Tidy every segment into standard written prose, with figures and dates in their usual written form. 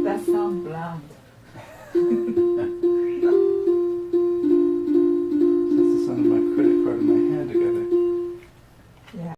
That sounds bland. That's the sound of my credit card and my hand together. Yeah.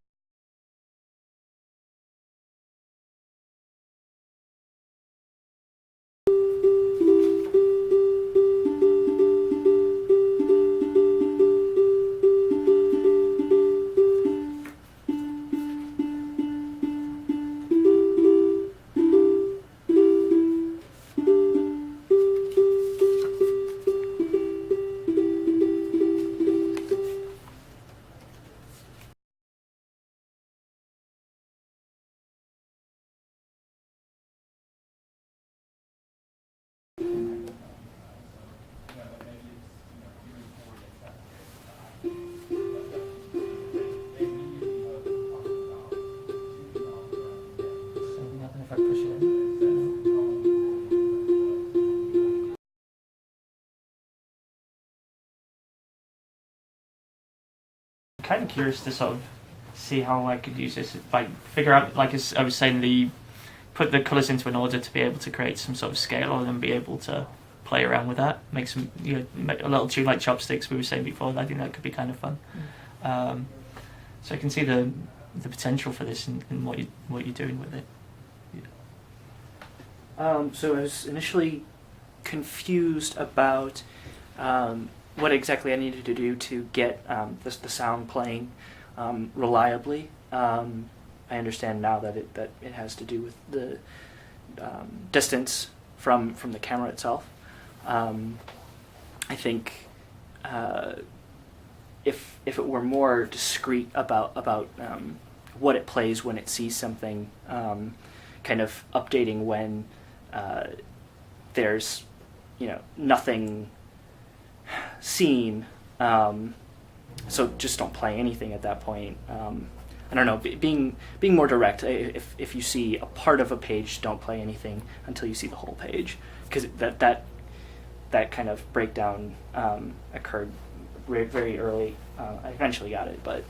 If I push it in. I'm kind of curious to sort of see how I could use this, like figure out, like as I was saying, put the colours into an order to be able to create some sort of scale and then be able to play around with that, make some, make a little tune like Chopsticks we were saying before. I think that could be kind of fun. So I can see the potential for this and what you're doing with it. So I was initially confused about what exactly I needed to do to get the sound playing reliably. I understand now that it has to do with the distance from the camera itself. I think if it were more discreet about what it plays when it sees something, kind of updating when there's nothing seen, so just don't play anything at that point. I don't know, being more direct. If you see a part of a page, don't play anything until you see the whole page, because that kind of breakdown occurred very early. I eventually got it, but